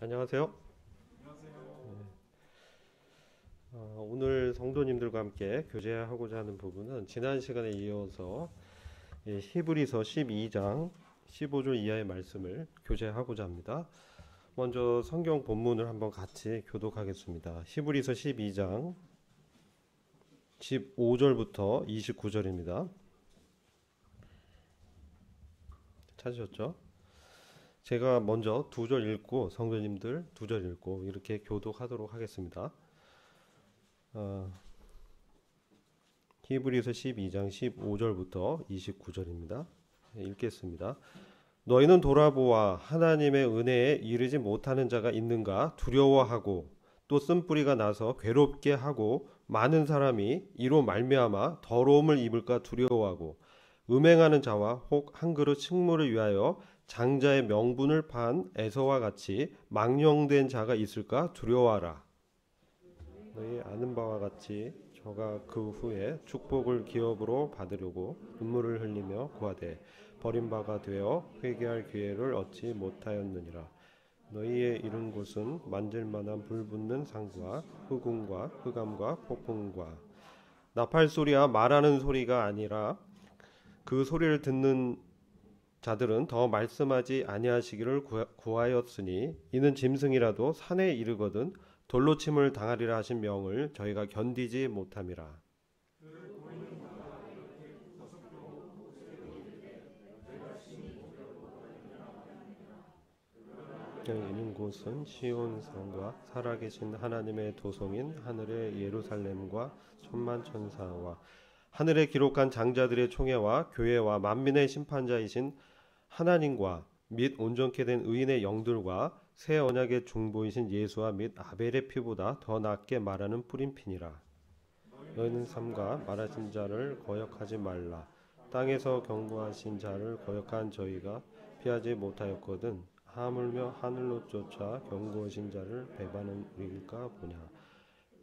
안녕하세요. 오늘 성도님들과 함께 교제하고자 하는 부분은 지난 시간에 이어서 히브리서 12장 15절 이하의 말씀을 교제하고자 합니다. 먼저 성경 본문을 한번 같이 교독하겠습니다. 히브리서 12장 15절부터 29절입니다. 찾으셨죠? 제가 먼저 두 절 읽고 성도님들 두 절 읽고 이렇게 교독하도록 하겠습니다. 히브리서 12장 15절부터 29절입니다. 읽겠습니다. 너희는 돌아보아 하나님의 은혜에 이르지 못하는 자가 있는가 두려워하고 또 쓴뿌리가 나서 괴롭게 하고 많은 사람이 이로 말미암아 더러움을 입을까 두려워하고 음행하는 자와 혹 한 그릇 식물을 위하여 장자의 명분을 판 에서와 같이 망령된 자가 있을까 두려워하라. 너희 아는 바와 같이 저가 그 후에 축복을 기업으로 받으려고 눈물을 흘리며 구하되 버림바가 되어 회개할 기회를 얻지 못하였느니라. 너희의 이른 곳은 만질만한 불붙는 상과 흑운과 흑암과 폭풍과 나팔 소리와 말하는 소리가 아니라 그 소리를 듣는 자들은 더 말씀하지 아니하시기를 구하였으니 이는 짐승이라도 산에 이르거든 돌로 침을 당하리라 하신 명을 저희가 견디지 못함이라. 있는 곳은 시온 성과 살아계신 하나님의 도성인 하늘의 예루살렘과 천만 천사와 하늘에 기록한 장자들의 총회와 교회와 만민의 심판자이신 하나님과 및 온전케 된 의인의 영들과 새 언약의 중보이신 예수와 및 아벨의 피보다 더 낫게 말하는 뿌림피니라. 너희는 삼가 말하신 자를 거역하지 말라. 땅에서 경고하신 자를 거역한 저희가 피하지 못하였거든 하물며 하늘로 쫓아 경고하신 자를 배반한 우리일까 보냐.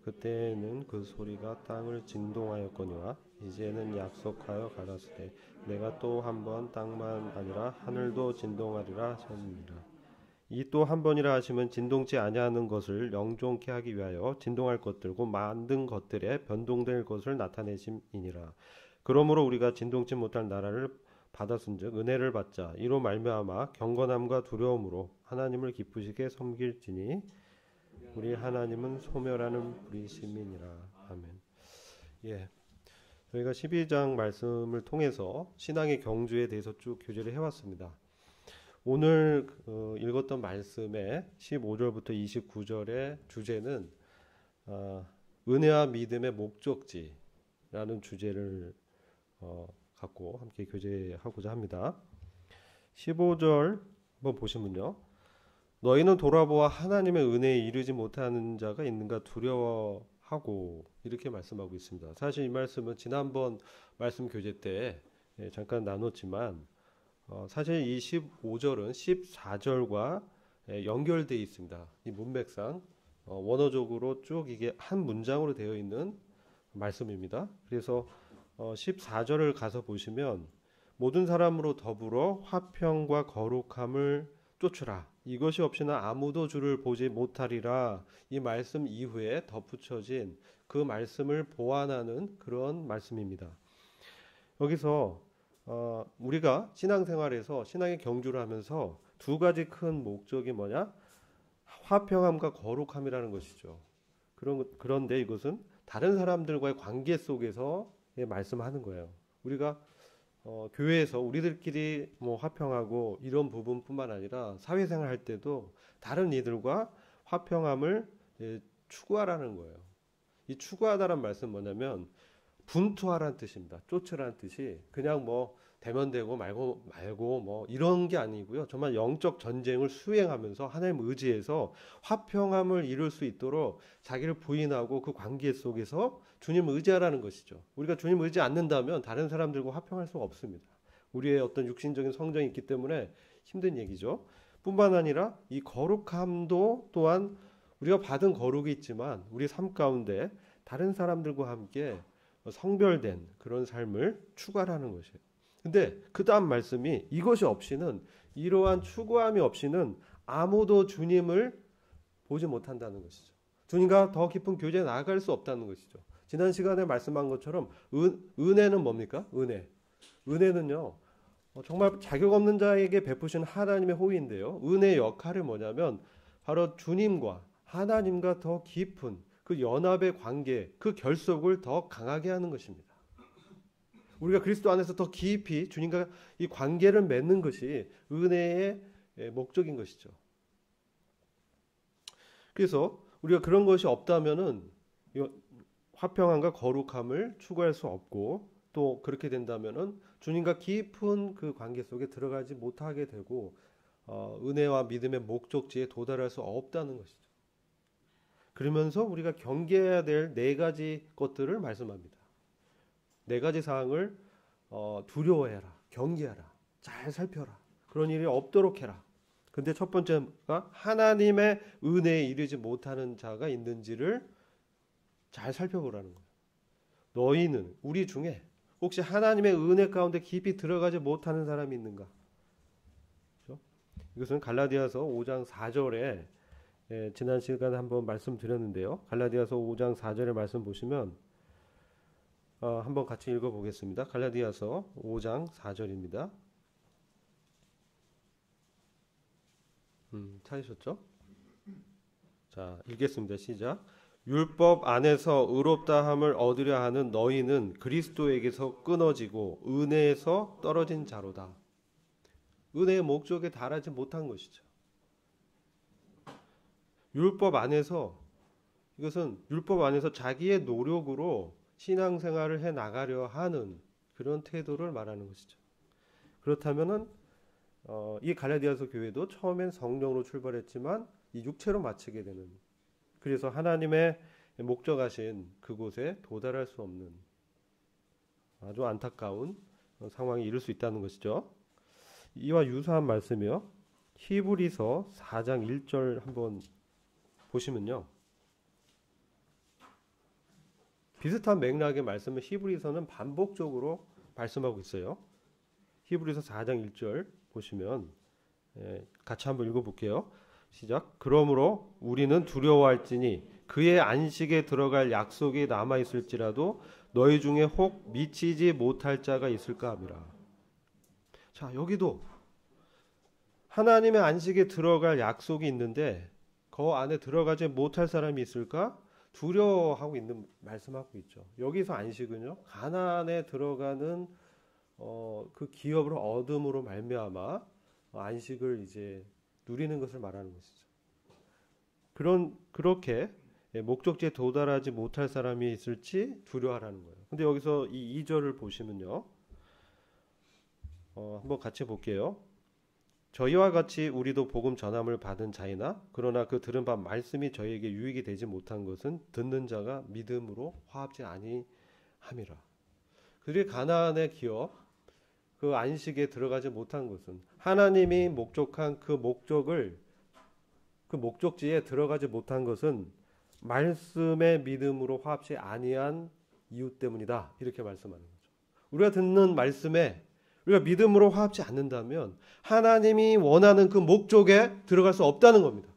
그때에는 그 소리가 땅을 진동하였거니와 이제는 약속하여 가라사대 내가 또 한 번 땅만 아니라 하늘도 진동하리라 하셨느니라. 이 또 한 번이라 하시면 진동치 아니하는 것을 영존케 하기 위하여 진동할 것들고 만든 것들에 변동될 것을 나타내심이니라. 그러므로 우리가 진동치 못할 나라를 받았은즉 은혜를 받자. 이로 말미암아 경건함과 두려움으로 하나님을 기쁘시게 섬길지니 우리 하나님은 소멸하는 불의심이니라. 아멘. 예, 저희가 12장 말씀을 통해서 신앙의 경주에 대해서 쭉 교제를 해왔습니다. 오늘 읽었던 말씀의 15절부터 29절의 주제는 은혜와 믿음의 목적지라는 주제를 갖고 함께 교제하고자 합니다. 15절 한번 보시면요. 너희는 돌아보아 하나님의 은혜에 이르지 못하는 자가 있는가 두려워하고 이렇게 말씀하고 있습니다. 사실 이 말씀은 지난번 말씀 교제 때 잠깐 나눴지만 사실 이 15절은 14절과 연결되어 있습니다. 이 문맥상 원어적으로 쭉 이게 한 문장으로 되어 있는 말씀입니다. 그래서 14절을 가서 보시면 모든 사람으로 더불어 화평과 거룩함을 쫓으라. 이것이 없이는 아무도 주를 보지 못하리라. 이 말씀 이후에 덧붙여진 그 말씀을 보완하는 그런 말씀입니다. 여기서 우리가 신앙생활에서 신앙의 경주를 하면서 두 가지 큰 목적이 뭐냐? 화평함과 거룩함이라는 것이죠. 그런데 이것은 다른 사람들과의 관계 속에서 말씀하는 거예요. 우리가 교회에서 우리들끼리 뭐 화평하고 이런 부분뿐만 아니라 사회생활 할 때도 다른 이들과 화평함을 추구하라는 거예요. 이 추구하다란 말씀 뭐냐면 분투하라는 뜻입니다. 쫓으라는 뜻이 그냥 뭐 대면되고 말고 뭐 이런 게 아니고요. 정말 영적 전쟁을 수행하면서 하나님 의지해서 화평함을 이룰 수 있도록 자기를 부인하고 그 관계 속에서 주님을 의지하라는 것이죠. 우리가 주님을 의지 않는다면 다른 사람들과 화평할 수가 없습니다. 우리의 어떤 육신적인 성정이 있기 때문에 힘든 얘기죠. 뿐만 아니라 이 거룩함도 또한 우리가 받은 거룩이 있지만 우리 삶 가운데 다른 사람들과 함께 성별된 그런 삶을 추구하라는 것이에요. 근데 그 다음 말씀이 이것이 없이는 이러한 추구함이 없이는 아무도 주님을 보지 못한다는 것이죠. 주님과 더 깊은 교제에 나아갈 수 없다는 것이죠. 지난 시간에 말씀한 것처럼 은혜는 뭡니까? 은혜는요, 정말 자격 없는 자에게 베푸신 하나님의 호의인데요. 은혜의 역할이 뭐냐면 바로 주님과 하나님과 더 깊은 그 연합의 관계, 그 결속을 더 강하게 하는 것입니다. 우리가 그리스도 안에서 더 깊이 주님과 이 관계를 맺는 것이 은혜의 목적인 것이죠. 그래서 우리가 그런 것이 없다면은 화평함과 거룩함을 추구할 수 없고, 또 그렇게 된다면은 주님과 깊은 그 관계 속에 들어가지 못하게 되고 은혜와 믿음의 목적지에 도달할 수 없다는 것이죠. 그러면서 우리가 경계해야 될 네 가지 것들을 말씀합니다. 네 가지 사항을 두려워해라, 경계하라, 잘 살펴라, 그런 일이 없도록 해라. 근데 첫 번째가 하나님의 은혜에 이르지 못하는 자가 있는지를 잘 살펴보라는 거예요. 너희는, 우리 중에 혹시 하나님의 은혜 가운데 깊이 들어가지 못하는 사람이 있는가? 그렇죠? 이것은 갈라디아서 5장 4절에 지난 시간에 한번 말씀드렸는데요. 갈라디아서 5장 4절의 말씀 보시면 한번 같이 읽어보겠습니다. 갈라디아서 5장 4절입니다. 찾으셨죠? 자, 읽겠습니다. 시작. 율법 안에서 의롭다함을 얻으려 하는 너희는 그리스도에게서 끊어지고 은혜에서 떨어진 자로다. 은혜의 목적에 달하지 못한 것이죠. 율법 안에서, 이것은 율법 안에서 자기의 노력으로 신앙생활을 해 나가려 하는 그런 태도를 말하는 것이죠. 그렇다면은 이 갈라디아서 교회도 처음엔 성령으로 출발했지만 이 육체로 마치게 되는, 그래서 하나님의 목적하신 그곳에 도달할 수 없는 아주 안타까운 상황에 이를 수 있다는 것이죠. 이와 유사한 말씀이요, 히브리서 4장 1절 한번 보시면요, 비슷한 맥락의 말씀을 히브리서는 반복적으로 말씀하고 있어요. 히브리서 4장 1절 보시면 같이 한번 읽어볼게요. 시작. 그러므로 우리는 두려워할지니 그의 안식에 들어갈 약속이 남아있을지라도 너희 중에 혹 미치지 못할 자가 있을까 함이라. 자, 여기도 하나님의 안식에 들어갈 약속이 있는데 그 안에 들어가지 못할 사람이 있을까? 두려워하고 있는 말씀하고 있죠. 여기서 안식은요, 가나안에 들어가는 그 기업을 얻음으로 말미암아 안식을 이제 누리는 것을 말하는 것이죠. 그렇게 목적지에 도달하지 못할 사람이 있을지 두려워하라는 거예요. 근데 여기서 이 2절을 보시면요, 한번 같이 볼게요. 저희와 같이 우리도 복음 전함을 받은 자이나 그러나 그 들은 바 말씀이 저희에게 유익이 되지 못한 것은 듣는 자가 믿음으로 화합지 아니함이라. 그들이 가나안의 기업, 그 안식에 들어가지 못한 것은 하나님이 목적한 그 목적지에 들어가지 못한 것은 말씀의 믿음으로 화합지 아니한 이유 때문이다. 이렇게 말씀하는 거죠. 우리가 듣는 말씀에 우리가 믿음으로 화합지 않는다면 하나님이 원하는 그 목적에 들어갈 수 없다는 겁니다.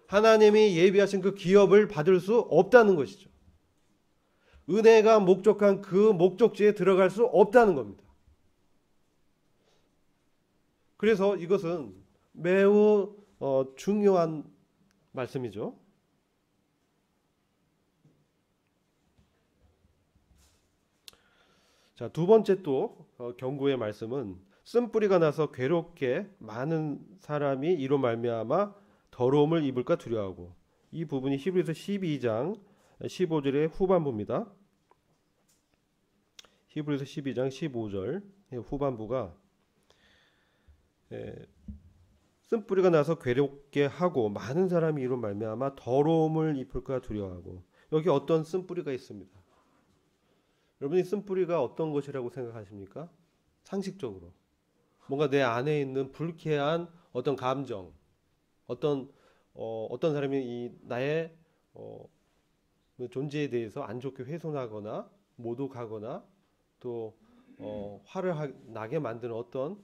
하나님이 예비하신 그 기업을 받을 수 없다는 것이죠. 은혜가 목적한 그 목적지에 들어갈 수 없다는 겁니다. 그래서 이것은 매우 중요한 말씀이죠. 자, 두 번째 또 경고의 말씀은 쓴뿌리가 나서 괴롭게 많은 사람이 이로 말미암아 더러움을 입을까 두려워하고, 이 부분이 히브리서 12장 15절의 후반부입니다. 히브리서 12장 15절 후반부가 쓴뿌리가 나서 괴롭게 하고 많은 사람이 이로 말미암아 더러움을 입을까 두려워하고, 여기 어떤 쓴뿌리가 있습니다. 여러분이 쓴뿌리가 어떤 것이라고 생각하십니까? 상식적으로 뭔가 내 안에 있는 불쾌한 어떤 감정, 어떤 사람이 나의 존재에 대해서 안 좋게 훼손하거나 모독하거나 또 화를 나게 만드는 어떤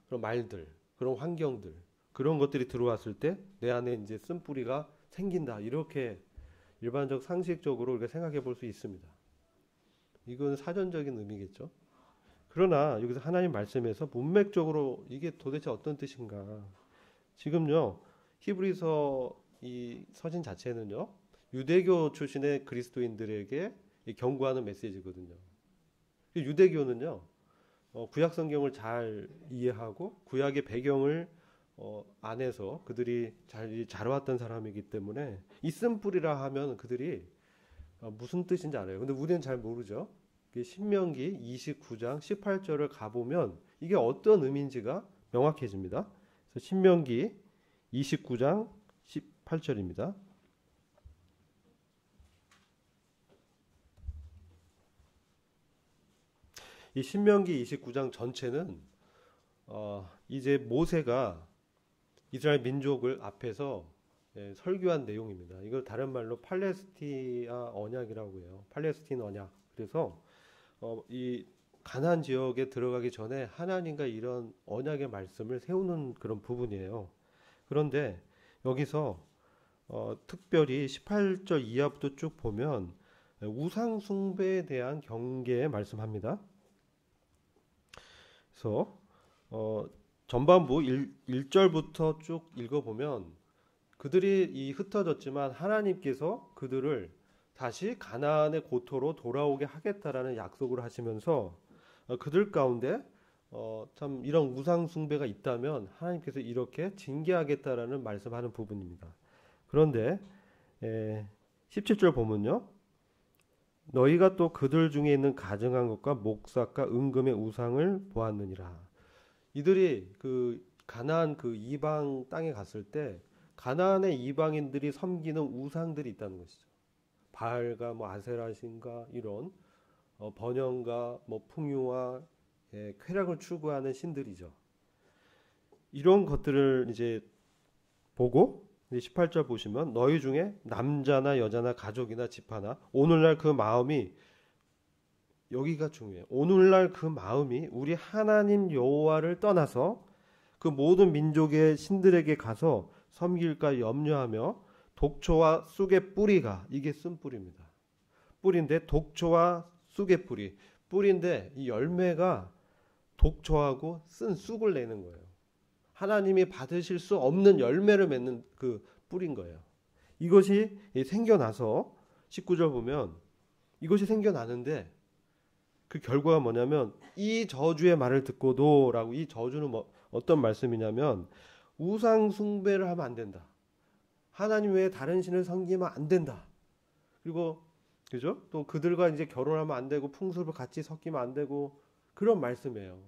그런 말들, 그런 환경들, 그런 것들이 들어왔을 때 내 안에 이제 쓴뿌리가 생긴다. 이렇게 일반적 상식적으로 우리가 생각해 볼 수 있습니다. 이건 사전적인 의미겠죠. 그러나 여기서 하나님 말씀에서 문맥적으로 이게 도대체 어떤 뜻인가? 지금요, 히브리서 이 서신 자체는요, 유대교 출신의 그리스도인들에게 경고하는 메시지거든요. 유대교는요, 구약 성경을 잘 이해하고 구약의 배경을 안에서 그들이 잘 자라왔던 사람이기 때문에 이 쓴뿌리라 하면 그들이 무슨 뜻인지 알아요. 근데 우리는 잘 모르죠. 신명기 29장 18절을 가보면 이게 어떤 의미인지가 명확해집니다. 그래서 신명기 29장 18절입니다. 이 신명기 29장 전체는 이제 모세가 이스라엘 민족을 앞에서 설교한 내용입니다. 이걸 다른 말로 팔레스티아 언약이라고 해요. 팔레스틴 언약. 그래서 이 가나안 지역에 들어가기 전에 하나님과 이런 언약의 말씀을 세우는 그런 부분이에요. 그런데 여기서 특별히 18절 이하부터 쭉 보면 우상 숭배에 대한 경계에 말씀합니다. 그래서 전반부 1절부터 쭉 읽어보면 그들이 흩어졌지만 하나님께서 그들을 다시 가나안의 고토로 돌아오게 하겠다라는 약속을 하시면서 그들 가운데 참 이런 우상 숭배가 있다면 하나님께서 이렇게 징계하겠다라는 말씀하는 부분입니다. 그런데 17절 보면요, 너희가 또 그들 중에 있는 가증한 것과 목삭과 은금의 우상을 보았느니라. 이들이 그 가나안 그 이방 땅에 갔을 때 가나안의 이방인들이 섬기는 우상들이 있다는 것이죠. 바알과 뭐 아세라신가 이런 번영과 뭐 풍요와 쾌락을 추구하는 신들이죠. 이런 것들을 이제 보고 18절 보시면 너희 중에 남자나 여자나 가족이나 집하나 오늘날 그 마음이, 여기가 중요해요. 오늘날 그 마음이 우리 하나님 여호와를 떠나서 그 모든 민족의 신들에게 가서 섬길까 염려하며 독초와 쑥의 뿌리가, 이게 쓴뿌리입니다. 뿌리인데 독초와 쑥의 뿌리, 뿌리인데 이 열매가 독초하고 쓴 쑥을 내는 거예요. 하나님이 받으실 수 없는 열매를 맺는 그 뿌린 거예요. 이것이 생겨나서 19절 보면 이것이 생겨나는데 그 결과가 뭐냐면 이 저주의 말을 듣고도 라고, 이 저주는 어떤 말씀이냐면 우상 숭배를 하면 안 된다. 하나님 외에 다른 신을 섬기면 안 된다. 그리고 그죠? 또 그들과 이제 결혼하면 안 되고 풍습을 같이 섞이면 안 되고, 그런 말씀이에요.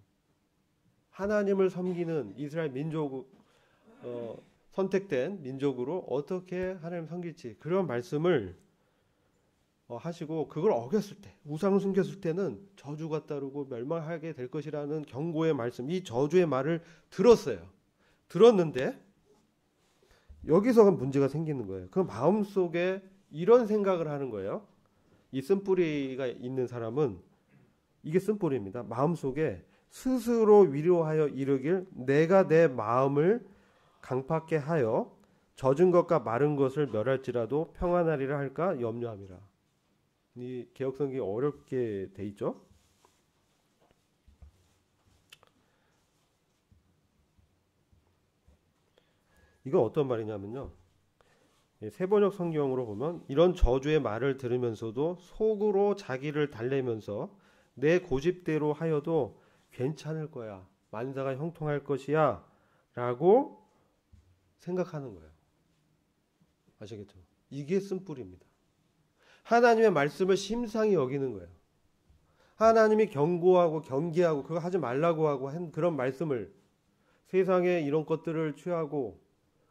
하나님을 섬기는 이스라엘 민족, 선택된 민족으로 어떻게 하나님 섬길지, 그런 말씀을 하시고, 그걸 어겼을 때, 우상을 숨겼을 때는 저주가 따르고 멸망하게 될 것이라는 경고의 말씀, 이 저주의 말을 들었어요. 들었는데 여기서 문제가 생기는 거예요. 그 마음속에 이런 생각을 하는 거예요. 이 쓴뿌리가 있는 사람은, 이게 쓴뿌리입니다. 마음속에 스스로 위로하여 이르길 내가 내 마음을 강팍게 하여 젖은 것과 마른 것을 멸할지라도 평안하리라 할까 염려함이라. 이 개역성경이 어렵게 돼 있죠. 이건 어떤 말이냐면요, 세번역 성경으로 보면 이런 저주의 말을 들으면서도 속으로 자기를 달래면서 내 고집대로 하여도 괜찮을 거야, 만사가 형통할 것이야 라고 생각하는 거예요. 아시겠죠? 이게 쓴뿌리입니다. 하나님의 말씀을 심상히 여기는 거예요. 하나님이 경고하고 경계하고 그거 하지 말라고 하고 한 그런 말씀을, 세상에 이런 것들을 취하고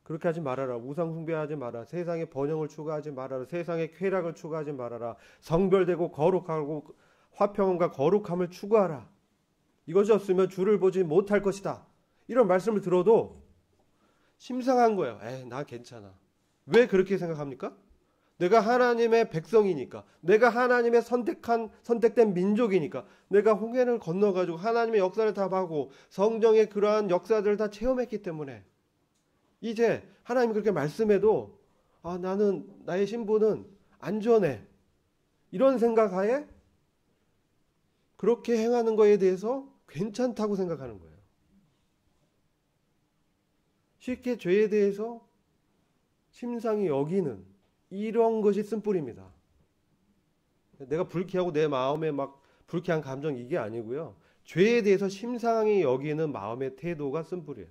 그렇게 하지 말아라, 우상 숭배하지 마라, 세상에 번영을 추구하지 말아라, 세상에 쾌락을 추구하지 말아라, 성별되고 거룩하고 화평함과 거룩함을 추구하라, 이것이 없으면 주를 보지 못할 것이다, 이런 말씀을 들어도 심상한 거예요. 나 괜찮아. 왜 그렇게 생각합니까? 내가 하나님의 백성이니까, 내가 하나님의 선택된 민족이니까, 내가 홍해를 건너가지고 하나님의 역사를 다 하고 성경의 그러한 역사들을 다 체험했기 때문에 이제 하나님이 그렇게 말씀해도 나는 나의 신분은 안전해. 이런 생각하에 그렇게 행하는 거에 대해서 괜찮다고 생각하는 거예요. 쉽게 죄에 대해서 심상히 여기는 이런 것이 쓴뿌리입니다. 내가 불쾌하고 내 마음에 막 불쾌한 감정 이게 아니고요. 죄에 대해서 심상히 여기는 마음의 태도가 쓴뿌리예요.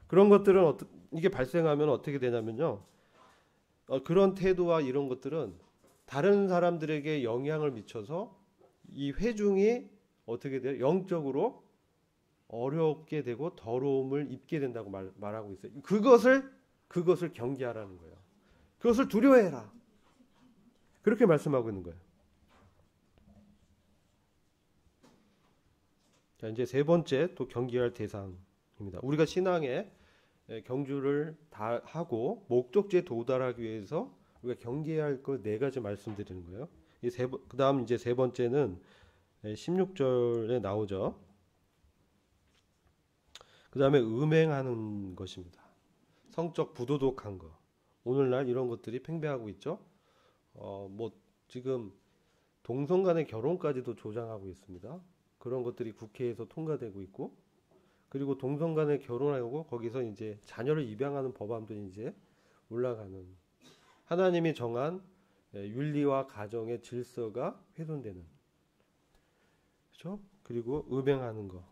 그런 것들은 이게 발생하면 어떻게 되냐면요. 그런 태도와 이런 것들은 다른 사람들에게 영향을 미쳐서 이 회중이 어떻게 돼요? 영적으로 어렵게 되고 더러움을 입게 된다고 말하고 있어요. 그것을 경계하라는 거예요. 그것을 두려워해라. 그렇게 말씀하고 있는 거예요. 자, 이제 세 번째 또 경계할 대상입니다. 우리가 신앙에 경주를 다 하고 목적지에 도달하기 위해서 우리가 경계해야 할 것 네 가지 말씀드리는 거예요. 그다음 이제 세 번째는 16절에 나오죠. 그다음에 음행하는 것입니다. 성적 부도덕한 거. 오늘날 이런 것들이 팽배하고 있죠. 뭐 지금 동성 간의 결혼까지도 조장하고 있습니다. 그런 것들이 국회에서 통과되고 있고, 그리고 동성 간에 결혼하고 거기서 이제 자녀를 입양하는 법안도 이제 올라가는, 하나님이 정한 윤리와 가정의 질서가 훼손되는, 그렇죠? 그리고 음행하는 거.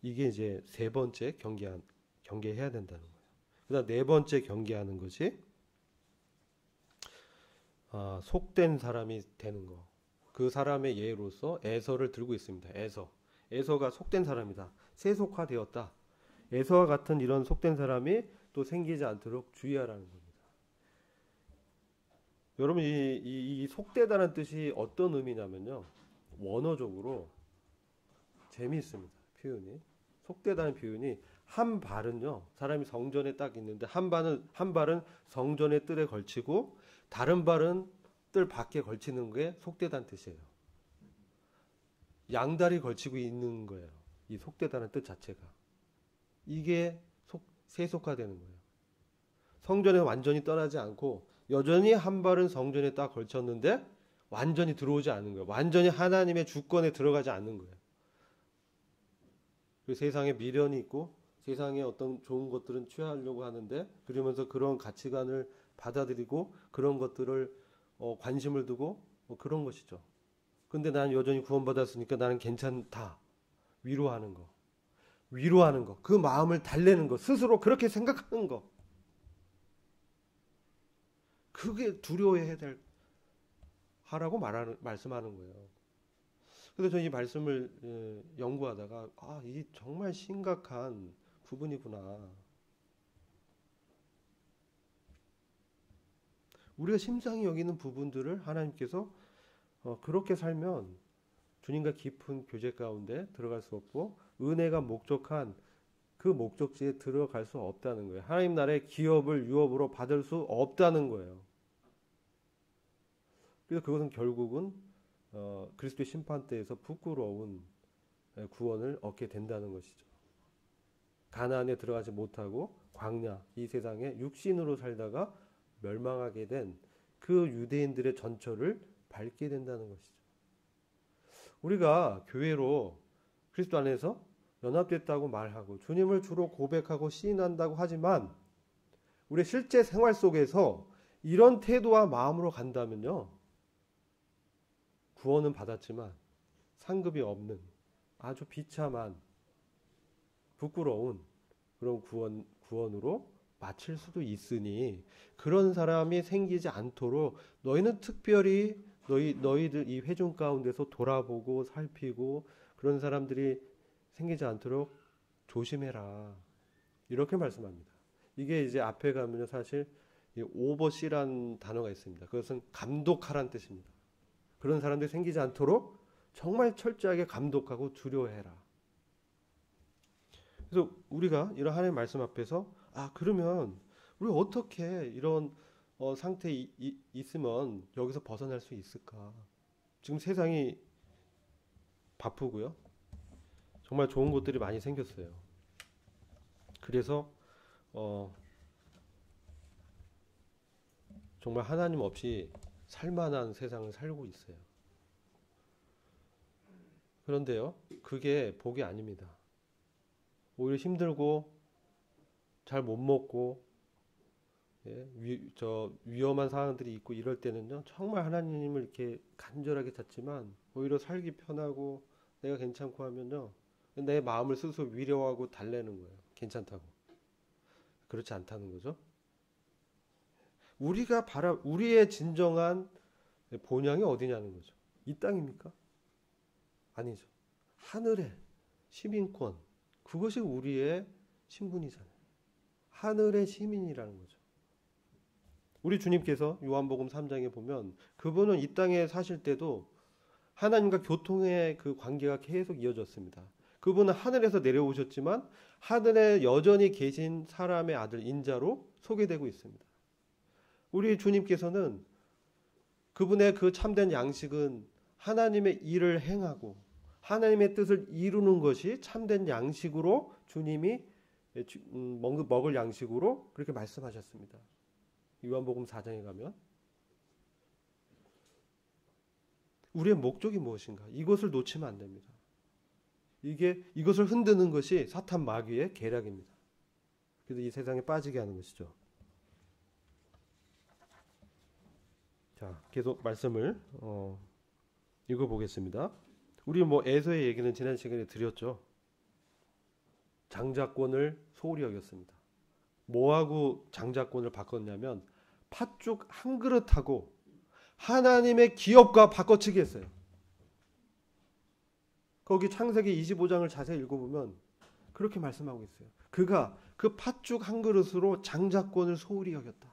이게 이제 세 번째 경계해야 된다는 거예요. 그다음 네 번째 경계하는 것이 속된 사람이 되는 거. 그 사람의 예로서 에서를 들고 있습니다. 에서가 속된 사람이다. 세속화되었다. 에서와 같은 이런 속된 사람이 또 생기지 않도록 주의하라는 겁니다. 여러분 이 속되다는 뜻이 어떤 의미냐면요. 원어적으로 재미있습니다. 표현이. 속되다는 표현이 한 발은요. 사람이 성전에 딱 있는데 한 발은 성전의 뜰에 걸치고 다른 발은 뜰 밖에 걸치는 게 속되다는 뜻이에요. 양다리 걸치고 있는 거예요. 이 속되다는 뜻 자체가. 이게 세속화되는 거예요. 성전에 완전히 떠나지 않고 여전히 한 발은 성전에 딱 걸쳤는데 완전히 들어오지 않는 거예요. 완전히 하나님의 주권에 들어가지 않는 거예요. 그리고 세상에 미련이 있고 세상에 어떤 좋은 것들은 취하려고 하는데 그러면서 그런 가치관을 받아들이고 그런 것들을 관심을 두고 그런 것이죠. 근데 나는 여전히 구원받았으니까 나는 괜찮다. 위로하는 거. 그 마음을 달래는 거. 스스로 그렇게 생각하는 거. 그게 두려워해야 될 하라고 말씀하는 거예요. 그래서 저는 이 말씀을 연구하다가 이게 정말 심각한 부분이구나. 우리가 심상히 여기는 부분들을 하나님께서 그렇게 살면 주님과 깊은 교제 가운데 들어갈 수 없고 은혜가 목적한 그 목적지에 들어갈 수 없다는 거예요. 하나님 나라의 기업을 유업으로 받을 수 없다는 거예요. 그래서 그것은 결국은 그리스도의 심판대에서 부끄러운 구원을 얻게 된다는 것이죠. 가나안에 들어가지 못하고 광야 이 세상에 육신으로 살다가 멸망하게 된 그 유대인들의 전철을 밟게 된다는 것이죠. 우리가 교회로 그리스도 안에서 연합됐다고 말하고 주님을 주로 고백하고 시인한다고 하지만 우리 실제 생활 속에서 이런 태도와 마음으로 간다면요. 구원은 받았지만 상급이 없는 아주 비참한 부끄러운 그런 구원으로 마칠 수도 있으니 그런 사람이 생기지 않도록 너희는 특별히 너희들 이 회중 가운데서 돌아보고 살피고 그런 사람들이 생기지 않도록 조심해라. 이렇게 말씀합니다. 이게 이제 앞에 가면 사실 오버시라는 단어가 있습니다. 그것은 감독하라는 뜻입니다. 그런 사람들이 생기지 않도록 정말 철저하게 감독하고 두려워해라. 그래서 우리가 이런 하나님의 말씀 앞에서 그러면 우리 어떻게 이런 상태에 있으면 여기서 벗어날 수 있을까? 지금 세상이 바쁘고요. 정말 좋은 것들이 많이 생겼어요. 그래서 정말 하나님 없이 살만한 세상을 살고 있어요. 그런데요, 그게 복이 아닙니다. 오히려 힘들고 잘 못 먹고 위험한 상황들이 있고 이럴 때는요, 정말 하나님을 이렇게 간절하게 찾지만 오히려 살기 편하고 내가 괜찮고 하면요, 내 마음을 스스로 위로하고 달래는 거예요. 괜찮다고. 그렇지 않다는 거죠. 우리의 진정한 본향이 어디냐는 거죠. 이 땅입니까? 아니죠. 하늘의 시민권, 그것이 우리의 신분이잖아요. 하늘의 시민이라는 거죠. 우리 주님께서 요한복음 3장에 보면 그분은 이 땅에 사실 때도 하나님과 교통의 그 관계가 계속 이어졌습니다. 그분은 하늘에서 내려오셨지만 하늘에 여전히 계신 사람의 아들 인자로 소개되고 있습니다. 우리 주님께서는 그분의 그 참된 양식은 하나님의 일을 행하고 하나님의 뜻을 이루는 것이 참된 양식으로 주님이 먹을 양식으로 그렇게 말씀하셨습니다. 요한복음 4장에 가면 우리의 목적이 무엇인가? 이것을 놓치면 안 됩니다. 이것을 흔드는 것이 사탄 마귀의 계략입니다. 그래서 이 세상에 빠지게 하는 것이죠. 자, 계속 말씀을 읽어보겠습니다. 우리 에서의 얘기는 지난 시간에 드렸죠. 장자권을 소홀히 여겼습니다. 뭐하고 장자권을 바꿨냐면 팥죽 한 그릇하고 하나님의 기업과 바꿔치기 했어요. 거기 창세기 25장을 자세히 읽어보면 그렇게 말씀하고 있어요. 그가 그 팥죽 한 그릇으로 장자권을 소홀히 여겼다.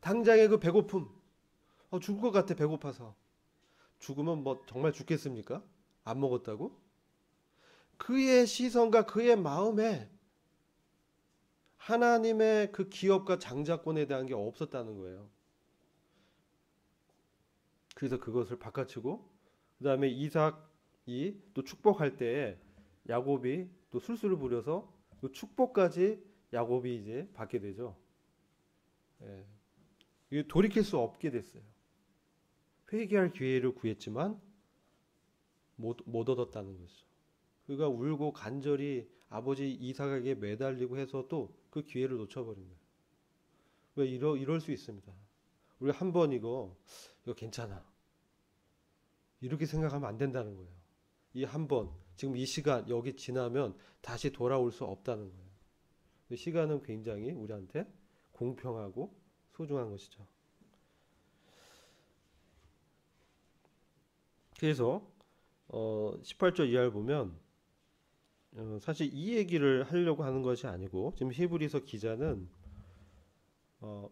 당장의 그 배고픔, 죽을 것 같아. 배고파서. 죽으면 정말 죽겠습니까? 안 먹었다고? 그의 시선과 그의 마음에 하나님의 그 기업과 장자권에 대한 게 없었다는 거예요. 그래서 그것을 바꿔치고 그 다음에 이삭이 또 축복할 때에 야곱이 또 술수를 부려서 그 축복까지 야곱이 이제 받게 되죠. 이게 돌이킬 수 없게 됐어요. 회개할 기회를 구했지만 못 얻었다는 것이죠. 그가 울고 간절히 아버지 이삭에게 매달리고 해서도 그 기회를 놓쳐버린 거예요. 왜 이럴 수 있습니다. 우리 한번 이거 괜찮아. 이렇게 생각하면 안 된다는 거예요. 이 한 번, 지금 이 시간 여기 지나면 다시 돌아올 수 없다는 거예요. 시간은 굉장히 우리한테 공평하고 소중한 것이죠. 그래서 18절 이하를 보면 사실 이 얘기를 하려고 하는 것이 아니고 지금 히브리서 기자는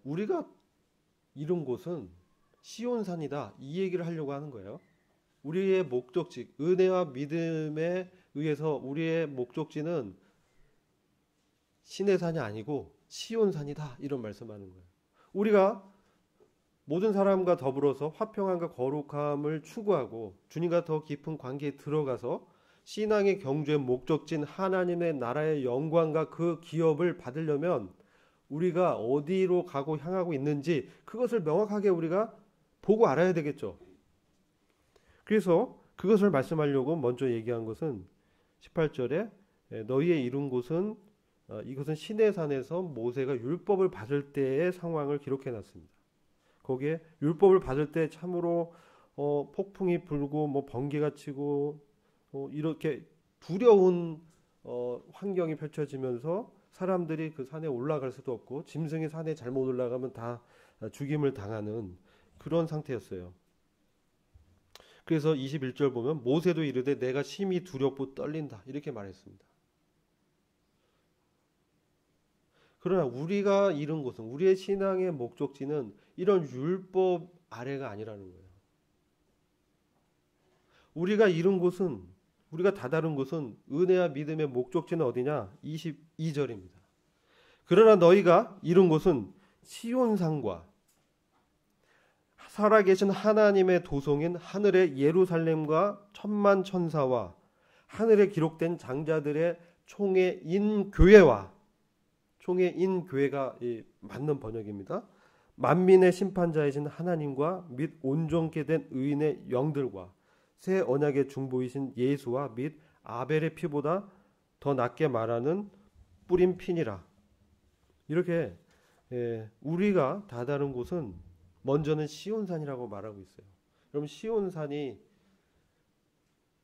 우리가 이룬 곳은 시온산이다 이 얘기를 하려고 하는 거예요. 우리의 목적지, 은혜와 믿음에 의해서 우리의 목적지는 시내산이 아니고 시온산이다 이런 말씀하는 거예요. 우리가 모든 사람과 더불어서 화평함과 거룩함을 추구하고 주님과 더 깊은 관계에 들어가서 신앙의 경주의 목적지인 하나님의 나라의 영광과 그 기업을 받으려면 우리가 어디로 가고 향하고 있는지 그것을 명확하게 우리가 보고 알아야 되겠죠. 그래서 그것을 말씀하려고 먼저 얘기한 것은 18절에 너희의 이룬 곳은 이것은 시내산에서 모세가 율법을 받을 때의 상황을 기록해 놨습니다. 거기에 율법을 받을 때 참으로 폭풍이 불고 번개가 치고 이렇게 두려운 환경이 펼쳐지면서 사람들이 그 산에 올라갈 수도 없고 짐승이 산에 잘못 올라가면 다 죽임을 당하는 그런 상태였어요. 그래서 21절 보면 모세도 이르되 내가 심히 두렵고 떨린다 이렇게 말했습니다. 그러나 우리가 이룬 곳은 우리의 신앙의 목적지는 이런 율법 아래가 아니라는 거예요. 우리가 이룬 곳은 우리가 다다른 곳은 은혜와 믿음의 목적지는 어디냐? 22절입니다. 그러나 너희가 이룬 곳은 시온산과 살아계신 하나님의 도성인 하늘의 예루살렘과 천만 천사와 하늘에 기록된 장자들의 총회인 교회와, 총회인 교회가 맞는 번역입니다. 만민의 심판자이신 하나님과 및 온전케 된 의인의 영들과 새 언약의 중보이신 예수와 및 아벨의 피보다 더 낫게 말하는 뿌린 피니라. 이렇게 우리가 다다른 곳은 먼저는 시온산이라고 말하고 있어요. 그럼 시온산이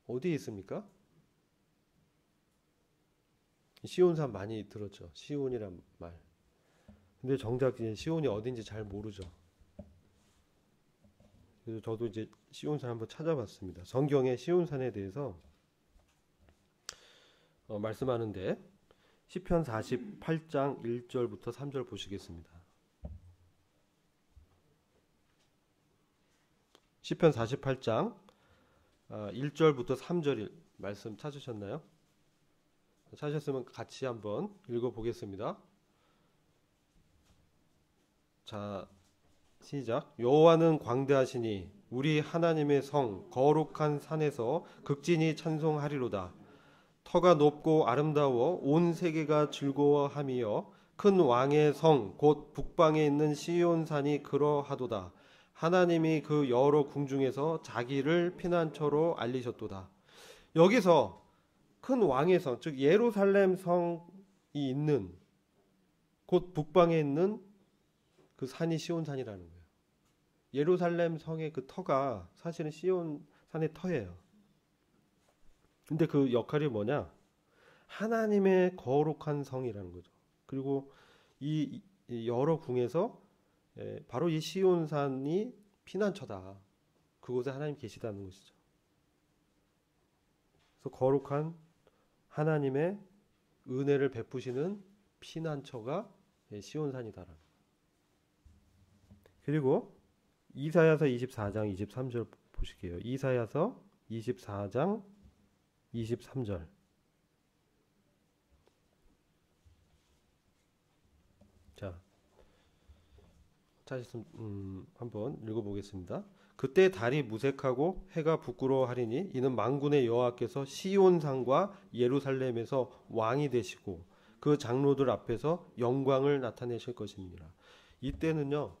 어디에 있습니까? 시온산 많이 들었죠. 시온이란 말. 근데 정작 이제 시온이 어딘지 잘 모르죠. 그래서 저도 이제 시온산 한번 찾아봤습니다. 성경의 시온산에 대해서 말씀하는데 시편 48장 1절부터 3절 보시겠습니다. 시편 48장 1절부터 3절 말씀 찾으셨나요? 찾으셨으면 같이 한번 읽어보겠습니다. 자, 시작. 여호와는 광대하시니 우리 하나님의 성 거룩한 산에서 극진히 찬송하리로다. 터가 높고 아름다워 온 세계가 즐거워하며 큰 왕의 성 곧 북방에 있는 시온산이 그러하도다. 하나님이 그 여러 궁중에서 자기를 피난처로 알리셨도다. 여기서 큰 왕의 성, 즉 예루살렘 성이 있는 곧 북방에 있는 그 산이 시온산이라는 거예요. 예루살렘 성의 그 터가 사실은 시온산의 터예요. 근데 그 역할이 뭐냐? 하나님의 거룩한 성이라는 거죠. 그리고 이 여러 궁에서 바로 이 시온산이 피난처다. 그곳에 하나님 계시다는 것이죠. 그래서 거룩한 하나님의 은혜를 베푸시는 피난처가 시온산이다라는. 그리고 이사야서 24장 23절 보실게요. 이사야서 24장 23절. 자, 찾으셨으면 한번 읽어보겠습니다. 그때 달이 무색하고 해가 부끄러워하리니 이는 만군의 여호와께서 시온산과 예루살렘에서 왕이 되시고 그 장로들 앞에서 영광을 나타내실 것입니다. 이때는요,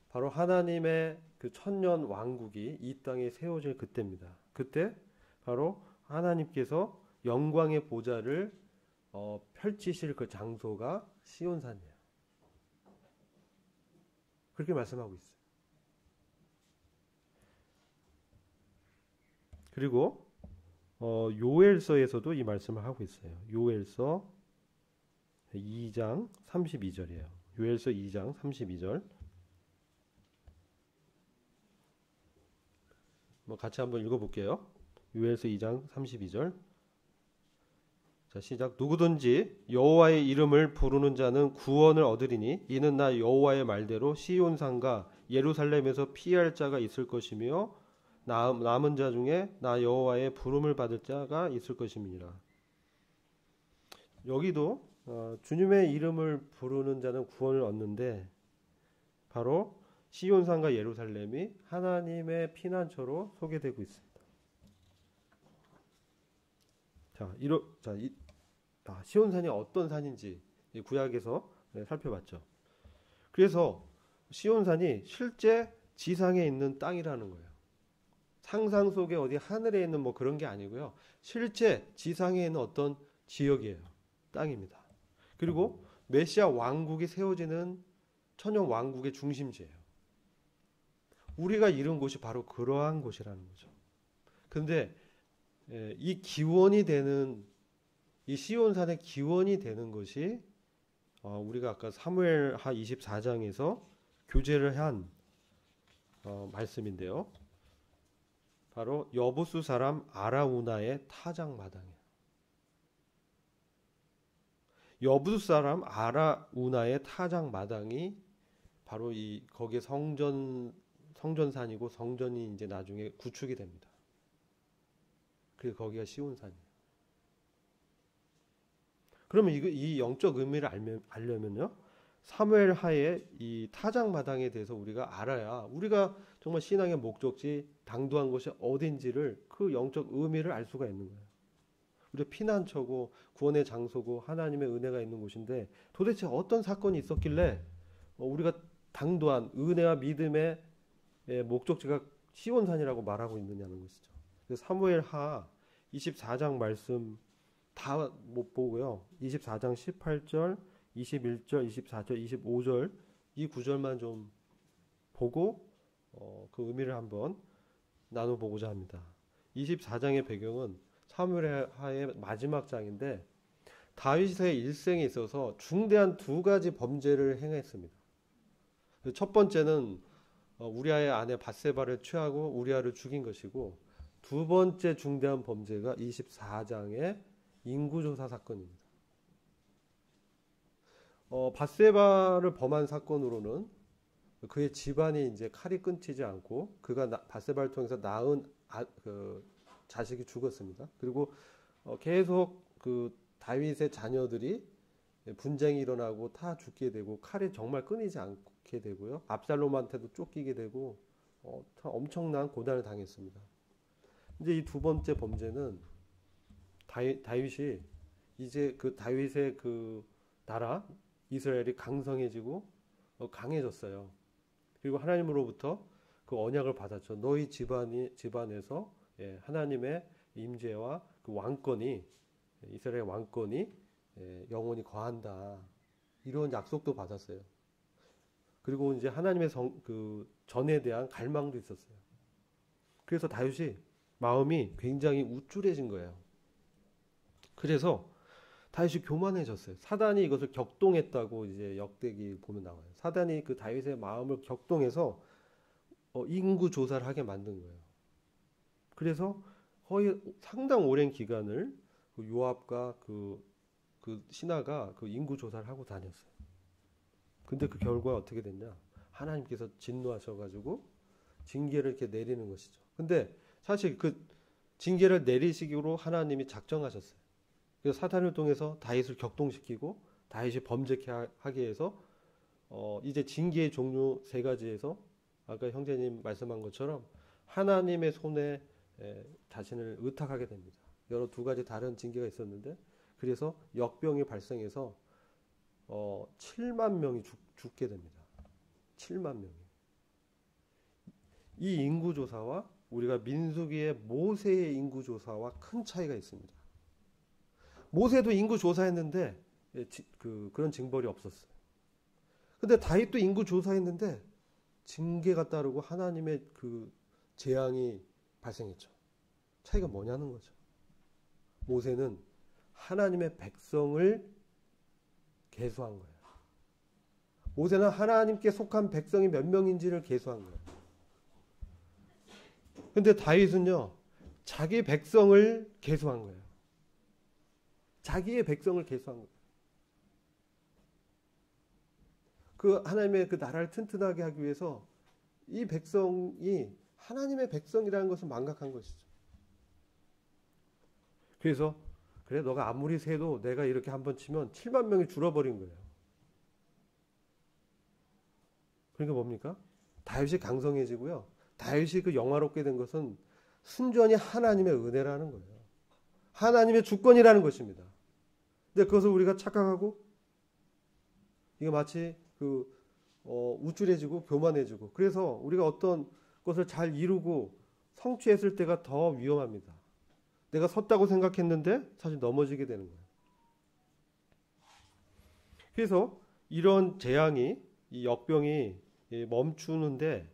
바로 하나님의 그 천년 왕국이 이 땅에 세워질 그때입니다. 그때 바로 하나님께서 영광의 보좌를 펼치실 그 장소가 시온산이에요. 그렇게 말씀하고 있어요. 그리고 요엘서에서도 이 말씀을 하고 있어요. 요엘서 2장 32절이에요. 요엘서 2장 32절. 같이 한번 읽어볼게요. 요엘서 2장 32절. 자, 시작. 누구든지 여호와의 이름을 부르는 자는 구원을 얻으리니 이는 나 여호와의 말대로 시온산과 예루살렘에서 피할 자가 있을 것이며 남은 자 중에 나 여호와의 부름을 받을 자가 있을 것임이니라. 여기도 주님의 이름을 부르는 자는 구원을 얻는데 바로 시온산과 예루살렘이 하나님의 피난처로 소개되고 있습니다. 시온산이 어떤 산인지 구약에서 살펴봤죠. 그래서 시온산이 실제 지상에 있는 땅이라는 거예요. 상상 속에 어디 하늘에 있는 뭐 그런 게 아니고요. 실제 지상에 있는 어떤 지역이에요. 땅입니다. 그리고 메시아 왕국이 세워지는 천년 왕국의 중심지예요. 우리가 이룬 곳이 바로 그러한 곳이라는 거죠. 근데 이 기원이 되는 이 시온산의 기원이 되는 것이 우리가 아까 사무엘하 24장에서 교제를 한 말씀인데요. 바로 여부수 사람 아라우나의 타작마당이에요. 여부수 사람 아라우나의 타작마당이 바로 거기에 성전산이고 성전이 이제 나중에 구축이 됩니다. 그래서 거기가 시온산이에요. 그러면 이 영적 의미를 알려면요, 사무엘 하에 이 타작마당에 대해서 우리가 알아야 우리가 정말 신앙의 목적지, 당도한 곳이 어딘지를 그 영적 의미를 알 수가 있는 거예요. 우리 피난처고 구원의 장소고 하나님의 은혜가 있는 곳인데 도대체 어떤 사건이 있었길래 우리가 당도한 은혜와 믿음의 목적지가 시온산이라고 말하고 있느냐는 것이죠. 사무엘하 24장 말씀 다 못 보고요. 24장 18절, 21절, 24절, 25절 이 구절만 좀 보고 그 의미를 한번 나눠보고자 합니다. 24장의 배경은 사무엘하의 마지막 장인데 다윗의 일생에 있어서 중대한 두 가지 범죄를 행했습니다. 첫 번째는 우리아의 아내 밧세바를 취하고 우리아를 죽인 것이고 두 번째 중대한 범죄가 24장의 인구조사 사건입니다. 밧세바를 범한 사건으로는 그의 집안이 이제 칼이 끊기지 않고 그가 밧세바를 통해서 낳은 자식이 죽었습니다. 그리고 계속 그 다윗의 자녀들이 분쟁이 일어나고 다 죽게 되고 칼이 정말 끊이지 않게 되고요. 압살롬한테도 쫓기게 되고 엄청난 고난을 당했습니다. 이제 이 두 번째 범죄는 다윗이 이제 그 다윗의 그 나라 이스라엘이 강성해지고 강해졌어요. 그리고 하나님으로부터 그 언약을 받았죠. 너희 집안에서 하나님의 임재와 그 왕권이 이스라엘 왕권이 영원히 거한다. 이런 약속도 받았어요. 그리고 이제 하나님의 그 전에 대한 갈망도 있었어요. 그래서 다윗이 마음이 굉장히 우쭐해진 거예요. 그래서 다윗이 교만해졌어요. 사단이 이것을 격동했다고 이제 역대기 보면 나와요. 사단이 그 다윗의 마음을 격동해서 인구 조사를 하게 만든 거예요. 그래서 거의 상당 오랜 기간을 그 요압과 그 신하가 그 인구 조사를 하고 다녔어요. 근데 그 결과가 어떻게 됐냐? 하나님께서 진노하셔가지고 징계를 이렇게 내리는 것이죠. 근데 사실 그 징계를 내리시기로 하나님이 작정하셨어요. 그래서 사탄을 통해서 다윗을 격동시키고 다윗이 범죄케 하게 해서 이제 징계의 종류 세 가지에서 아까 형제님 말씀한 것처럼 하나님의 손에 자신을 의탁하게 됩니다. 여러 두 가지 다른 징계가 있었는데 그래서 역병이 발생해서 7만 명이 죽게 됩니다. 7만 명이. 이 인구조사와 우리가 민수기의 모세의 인구조사와 큰 차이가 있습니다. 모세도 인구조사했는데 그런 징벌이 없었어요. 근데 다윗도 인구조사했는데 징계가 따르고 하나님의 그 재앙이 발생했죠. 차이가 뭐냐는 거죠. 모세는 하나님의 백성을 계수한 거예요. 모세는 하나님께 속한 백성이 몇 명인지를 계수한 거예요. 근데 다윗은요, 자기 백성을 계수한 거예요. 자기의 백성을 계수한 거예요. 그 하나님의 그 나라를 튼튼하게 하기 위해서 이 백성이 하나님의 백성이라는 것을 망각한 것이죠. 그래서 그래 너가 아무리 세도 내가 이렇게 한번 치면 7만 명이 줄어버린 거예요. 그러니까 뭡니까? 다윗이 강성해지고요. 다윗이 그 영화롭게 된 것은 순전히 하나님의 은혜라는 거예요. 하나님의 주권이라는 것입니다. 근데 그것을 우리가 착각하고 이게 마치 우쭐해지고 교만해지고 그래서 우리가 어떤 것을 잘 이루고 성취했을 때가 더 위험합니다. 내가 섰다고 생각했는데 사실 넘어지게 되는 거예요. 그래서 이런 재앙이 이 역병이 멈추는데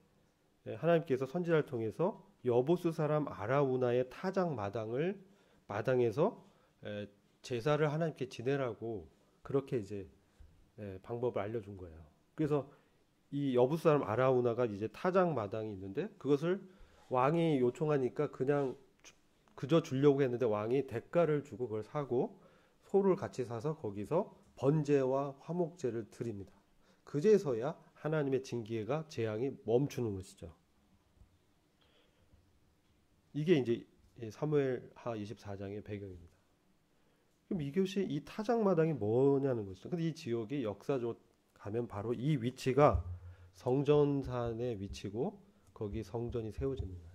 하나님께서 선지자를 통해서 여보스 사람 아라우나의 타작 마당에서 제사를 하나님께 지내라고 그렇게 이제 방법을 알려준 거예요. 그래서 이 여부스 사람 아라우나가 이제 타작 마당이 있는데 그것을 왕이 요청하니까 그냥 그저 주려고 했는데 왕이 대가를 주고 그걸 사고 소를 같이 사서 거기서 번제와 화목제를 드립니다. 그제서야 하나님의 징계가 재앙이 멈추는 것이죠. 이게 이제 사무엘하 24장의 배경입니다. 그럼 이것이 이 타작마당이 뭐냐는 것이죠. 근데 이 지역이 역사적으로 가면 바로 이 위치가 성전산의 위치고 거기 성전이 세워집니다.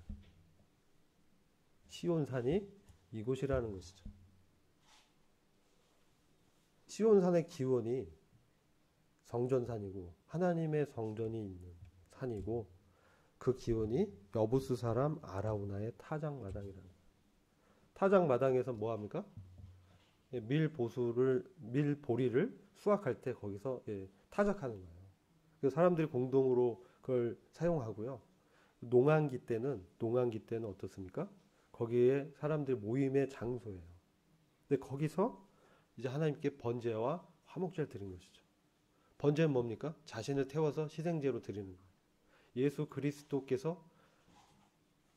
시온산이 이곳이라는 것이죠. 시온산의 기원이 성전산이고 하나님의 성전이 있는 산이고 그 기원이 여부스 사람 아라우나의 타작마당이라는 거예요. 타작마당에서 뭐 합니까? 밀보리를 수확할 때 거기서 타작하는 거예요. 그래서 사람들이 공동으로 그걸 사용하고요. 농한기 때는 어떻습니까? 거기에 사람들 모임의 장소예요. 근데 거기서 이제 하나님께 번제와 화목제를 드린 것이죠. 번제는 뭡니까? 자신을 태워서 희생제로 드리는 거예요. 예수 그리스도께서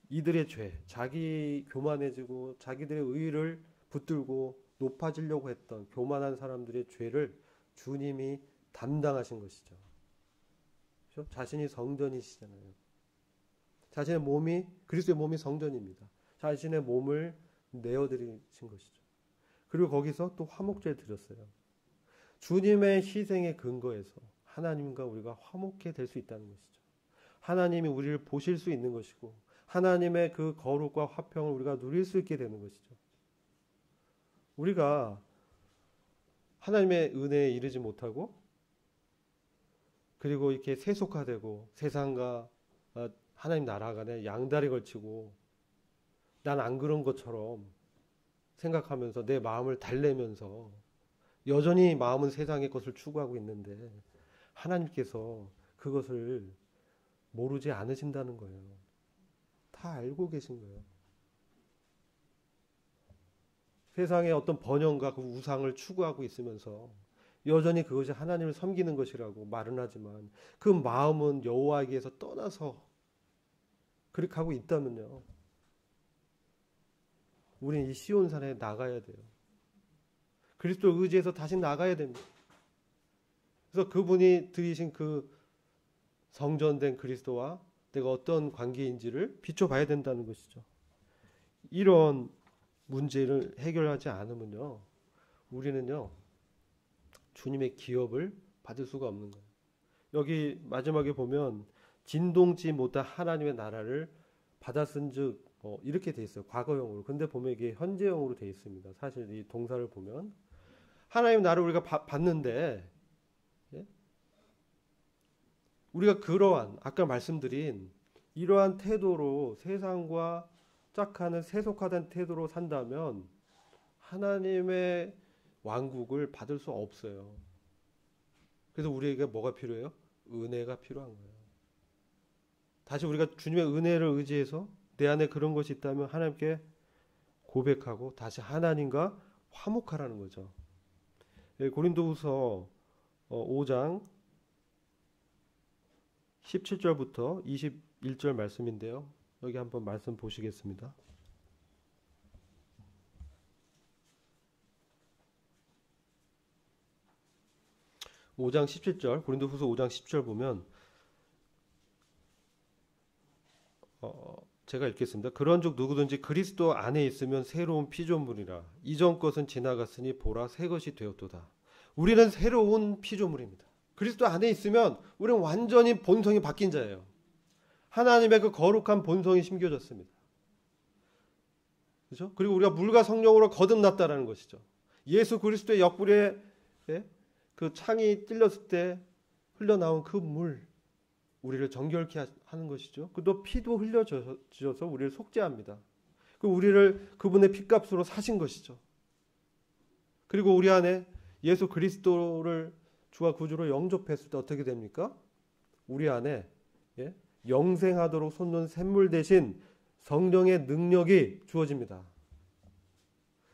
이들의 죄, 자기 교만해지고 자기들의 의를 붙들고 높아지려고 했던 교만한 사람들의 죄를 주님이 담당하신 것이죠. 그렇죠? 자신이 성전이시잖아요. 자신의 몸이 그리스도의 몸이 성전입니다. 자신의 몸을 내어드리신 것이죠. 그리고 거기서 또 화목제를 드렸어요. 주님의 희생의 근거에서 하나님과 우리가 화목해 될 수 있다는 것이죠. 하나님이 우리를 보실 수 있는 것이고 하나님의 그 거룩과 화평을 우리가 누릴 수 있게 되는 것이죠. 우리가 하나님의 은혜에 이르지 못하고 그리고 이렇게 세속화되고 세상과 하나님 나라 간에 양다리 걸치고 난 안 그런 것처럼 생각하면서 내 마음을 달래면서 여전히 마음은 세상의 것을 추구하고 있는데 하나님께서 그것을 모르지 않으신다는 거예요. 다 알고 계신 거예요. 세상의 어떤 번영과 그 우상을 추구하고 있으면서 여전히 그것이 하나님을 섬기는 것이라고 말은 하지만 그 마음은 여호와에게서 떠나서 그렇게 하고 있다면요. 우리는 이 시온산에 나가야 돼요. 그리스도 의지해서 다시 나가야 됩니다. 그래서 그분이 드리신 그 성전된 그리스도와 내가 어떤 관계인지를 비춰봐야 된다는 것이죠. 이런 문제를 해결하지 않으면요. 우리는요. 주님의 기업을 받을 수가 없는 거예요. 여기 마지막에 보면 진동치 못한 하나님의 나라를 받았은즉 이렇게 돼 있어요. 과거형으로. 근데 보면 이게 현재형으로 돼 있습니다. 사실 이 동사를 보면 하나님의 나라를 우리가 받는데 우리가 그러한 아까 말씀드린 이러한 태도로 세상과 짝하는 세속화된 태도로 산다면 하나님의 왕국을 받을 수 없어요. 그래서 우리에게 뭐가 필요해요? 은혜가 필요한 거예요. 다시 우리가 주님의 은혜를 의지해서 내 안에 그런 것이 있다면 하나님께 고백하고 다시 하나님과 화목하라는 거죠. 고린도후서 5장 17절부터 21절 말씀인데요. 여기 한번 말씀 보시겠습니다. 5장 17절 고린도후서 5장 10절 보면 제가 읽겠습니다. 그런즉 누구든지 그리스도 안에 있으면 새로운 피조물이라 이전 것은 지나갔으니 보라 새 것이 되었도다. 우리는 새로운 피조물입니다. 그리스도 안에 있으면 우리는 완전히 본성이 바뀐 자예요. 하나님의 그 거룩한 본성이 심겨졌습니다. 그렇죠? 그리고 우리가 물과 성령으로 거듭났다라는 것이죠. 예수 그리스도의 옆구리에 그 창이 찔렸을 때 흘러나온 그 물, 우리를 정결케 하는 것이죠. 또 피도 흘려주셔서 우리를 속죄합니다. 우리를 그분의 피값으로 사신 것이죠. 그리고 우리 안에 예수 그리스도를 주와 구주로 영접했을 때 어떻게 됩니까? 우리 안에 영생하도록 솟는 샘물 대신 성령의 능력이 주어집니다.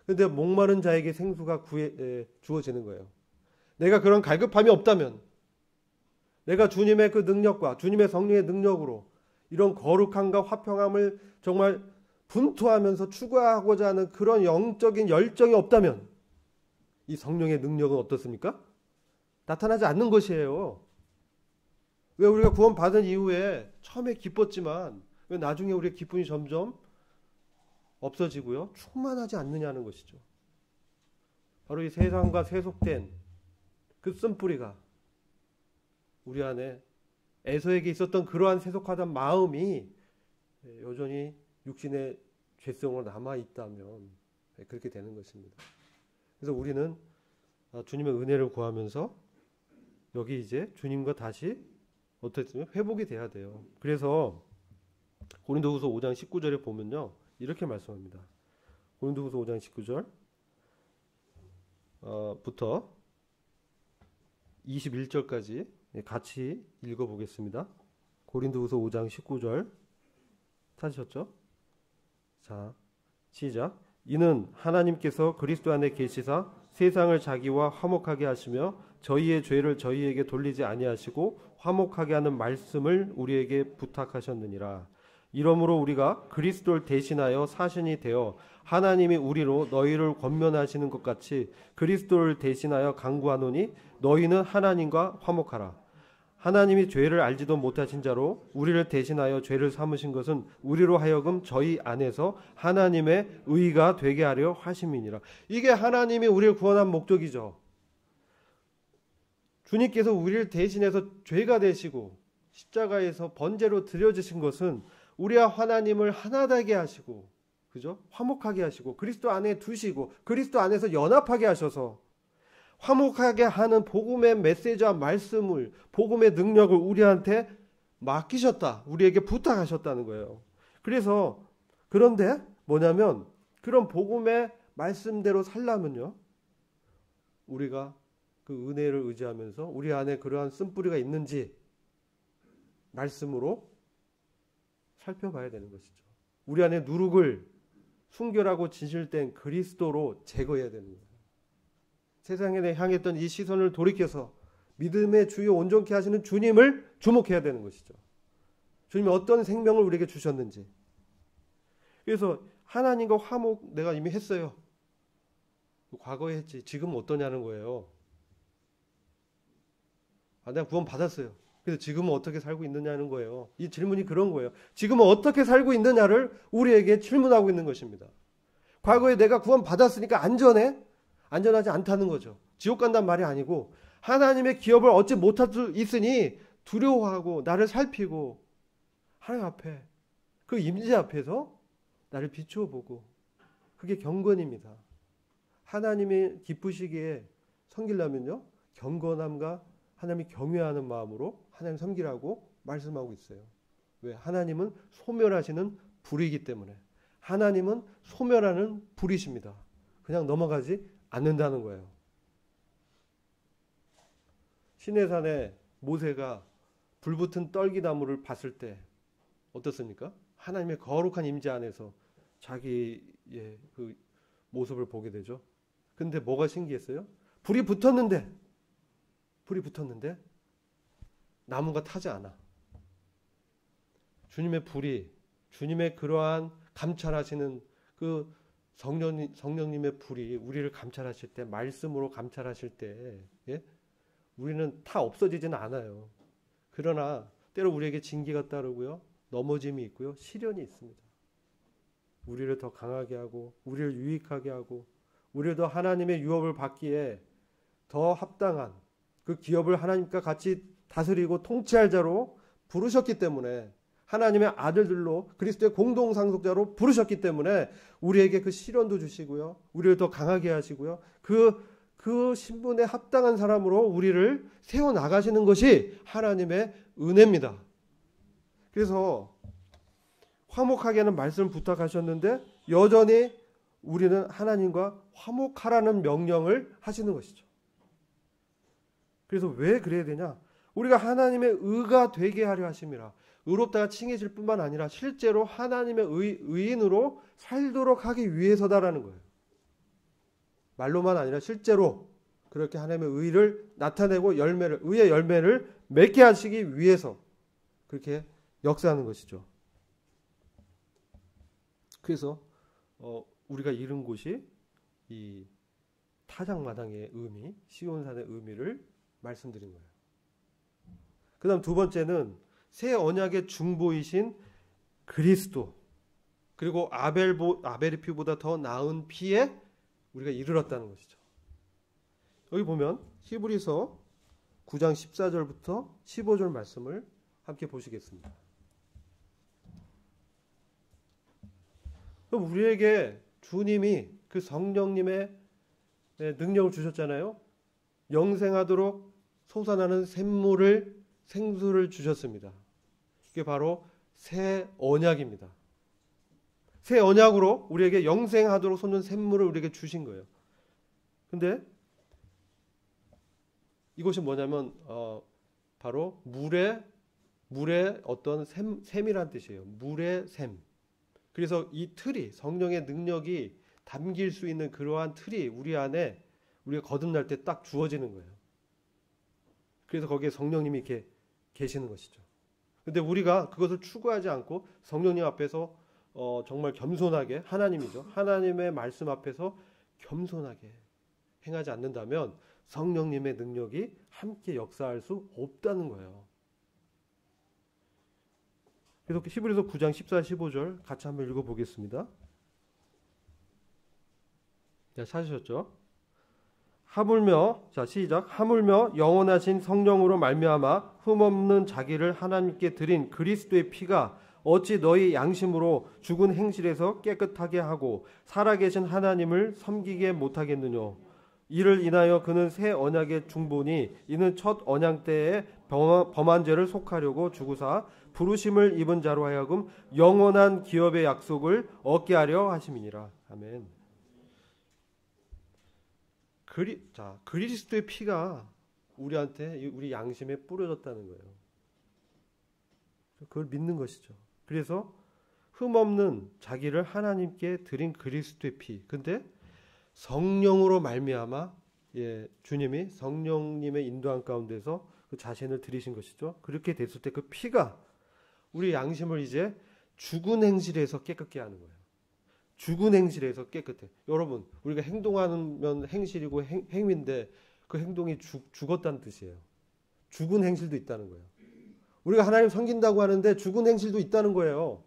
그런데 목마른 자에게 생수가 주어지는 거예요. 내가 그런 갈급함이 없다면 내가 주님의 그 능력과 주님의 성령의 능력으로 이런 거룩함과 화평함을 정말 분투하면서 추구하고자 하는 그런 영적인 열정이 없다면 이 성령의 능력은 어떻습니까? 나타나지 않는 것이에요. 왜 우리가 구원받은 이후에 처음에 기뻤지만 왜 나중에 우리의 기쁨이 점점 없어지고요. 충만하지 않느냐는 것이죠. 바로 이 세상과 세속된 그 쓴뿌리가 우리 안에 에서에게 있었던 그러한 세속화된 마음이 여전히 육신의 죄성으로 남아있다면 그렇게 되는 것입니다. 그래서 우리는 주님의 은혜를 구하면서 여기 이제 주님과 다시 어떻게 회복이 돼야 돼요. 그래서 고린도후서 5장 19절에 보면요, 이렇게 말씀합니다. 고린도후서 5장 19절 부터 21절까지 같이 읽어보겠습니다. 고린도후서 5장 19절 찾으셨죠? 자, 시작. 이는 하나님께서 그리스도 안에 계시사 세상을 자기와 화목하게 하시며 저희의 죄를 저희에게 돌리지 아니하시고 화목하게 하는 말씀을 우리에게 부탁하셨느니라. 이러므로 우리가 그리스도를 대신하여 사신이 되어 하나님이 우리로 너희를 권면하시는 것 같이 그리스도를 대신하여 간구하노니 너희는 하나님과 화목하라. 하나님이 죄를 알지도 못하신 자로 우리를 대신하여 죄를 삼으신 것은 우리로 하여금 저희 안에서 하나님의 의가 되게 하려 하심이니라. 이게 하나님이 우리를 구원한 목적이죠. 주님께서 우리를 대신해서 죄가 되시고 십자가에서 번제로 드려지신 것은 우리와 하나님을 하나 되게 하시고, 그죠? 화목하게 하시고 그리스도 안에 두시고 그리스도 안에서 연합하게 하셔서 화목하게 하는 복음의 메시지와 말씀을, 복음의 능력을 우리한테 맡기셨다. 우리에게 부탁하셨다는 거예요. 그래서 그런데 뭐냐면 그런 복음의 말씀대로 살려면요, 우리가 그 은혜를 의지하면서 우리 안에 그러한 쓴뿌리가 있는지 말씀으로 살펴봐야 되는 것이죠. 우리 안에 누룩을 순결하고 진실된 그리스도로 제거해야 되는 거예요. 세상에 향했던 이 시선을 돌이켜서 믿음의 주요 온전케 하시는 주님을 주목해야 되는 것이죠. 주님이 어떤 생명을 우리에게 주셨는지. 그래서 하나님과 화목 내가 이미 했어요. 과거에 했지. 지금은 어떠냐는 거예요. 내가 구원 받았어요. 그래서 지금은 어떻게 살고 있느냐는 거예요. 이 질문이 그런 거예요. 지금은 어떻게 살고 있느냐를 우리에게 질문하고 있는 것입니다. 과거에 내가 구원 받았으니까 안전해? 안전하지 않다는 거죠. 지옥 간단 말이 아니고 하나님의 기업을 얻지 못할 수 있으니 두려워하고 나를 살피고 하나님 앞에 그 임재 앞에서 나를 비추어 보고, 그게 경건입니다. 하나님이 기쁘시기에 섬기려면요, 경건함과 하나님이 경외하는 마음으로 하나님 섬기라고 말씀하고 있어요. 왜? 하나님은 소멸하시는 불이기 때문에. 하나님은 소멸하는 불이십니다. 그냥 넘어가지 않는다는 거예요. 시내산에 모세가 불붙은 떨기나무를 봤을 때 어떻습니까? 하나님의 거룩한 임재 안에서 자기의 그 모습을 보게 되죠. 근데 뭐가 신기했어요? 불이 붙었는데 나무가 타지 않아. 주님의 불이, 주님의 그러한 감찰하시는 그 성령님의 불이 우리를 감찰하실 때, 말씀으로 감찰하실 때, 우리는 다 없어지지는 않아요. 그러나 때로 우리에게 징계가 따르고요, 넘어짐이 있고요, 시련이 있습니다. 우리를 더 강하게 하고, 우리를 유익하게 하고, 우리를 더 하나님의 유업을 받기에 더 합당한 그 기업을 하나님과 같이 다스리고 통치할 자로 부르셨기 때문에, 하나님의 아들들로 그리스도의 공동상속자로 부르셨기 때문에 우리에게 그 시련도 주시고요, 우리를 더 강하게 하시고요, 그 신분에 합당한 사람으로 우리를 세워나가시는 것이 하나님의 은혜입니다. 그래서 화목하게 하는 말씀을 부탁하셨는데 여전히 우리는 하나님과 화목하라는 명령을 하시는 것이죠. 그래서 왜 그래야 되냐? 우리가 하나님의 의가 되게 하려 하심이라. 의롭다가 칭해질 뿐만 아니라 실제로 하나님의 의인으로 살도록 하기 위해서다라는 거예요. 말로만 아니라 실제로 그렇게 하나님의 의를 나타내고 의의 열매를 맺게 하시기 위해서 그렇게 역사하는 것이죠. 그래서 우리가 이룬 곳이 이 타작마당의 의미, 시온산의 의미를 말씀드린 거예요. 그 다음 두 번째는 새 언약의 중보이신 그리스도, 그리고 아벨의 피보다 더 나은 피에 우리가 이르렀다는 것이죠. 여기 보면 히브리서 9장 14절부터 15절 말씀을 함께 보시겠습니다. 그럼 우리에게 주님이 그 성령님의 능력을 주셨잖아요. 영생하도록 솟아나는 생수를 주셨습니다. 이게 바로 새 언약입니다. 새 언약으로 우리에게 영생하도록 솟는 샘물을 우리에게 주신 거예요. 근데 이것이 뭐냐면 바로 물의 어떤 샘이란 뜻이에요. 물의 샘. 그래서 이 틀이, 성령의 능력이 담길 수 있는 그러한 틀이 우리 안에 우리가 거듭날 때 딱 주어지는 거예요. 그래서 거기에 성령님이 이렇게 계시는 것이죠. 근데 우리가 그것을 추구하지 않고 성령님 앞에서 정말 겸손하게, 하나님이죠, 하나님의 말씀 앞에서 겸손하게 행하지 않는다면 성령님의 능력이 함께 역사할 수 없다는 거예요. 그래서 히브리서 9장 14, 15절 같이 한번 읽어보겠습니다. 네, 찾으셨죠? 하물며 영원하신 성령으로 말미암아 흠없는 자기를 하나님께 드린 그리스도의 피가 어찌 너희 양심으로 죽은 행실에서 깨끗하게 하고 살아계신 하나님을 섬기게 못하겠느냐. 이를 인하여 그는 새 언약의 중보니 이는 첫 언약 때에 범한 죄를 속하려고 주구사 부르심을 입은 자로 하여금 영원한 기업의 약속을 얻게 하려 하심이니라. 아멘. 그리스도의 피가 우리한테, 우리 양심에 뿌려졌다는 거예요. 그걸 믿는 것이죠. 그래서 흠없는 자기를 하나님께 드린 그리스도의 피. 근데 성령으로 말미암아 주님이 성령님의 인도한 가운데서 그 자신을 드리신 것이죠. 그렇게 됐을 때 그 피가 우리 양심을 이제 죽은 행실에서 깨끗게 하는 거예요. 죽은 행실에서 깨끗해. 여러분, 우리가 행동하는 행실이고 행위인데 그 행동이 죽었다는 뜻이에요. 죽은 행실도 있다는 거예요. 우리가 하나님 섬긴다고 하는데 죽은 행실도 있다는 거예요.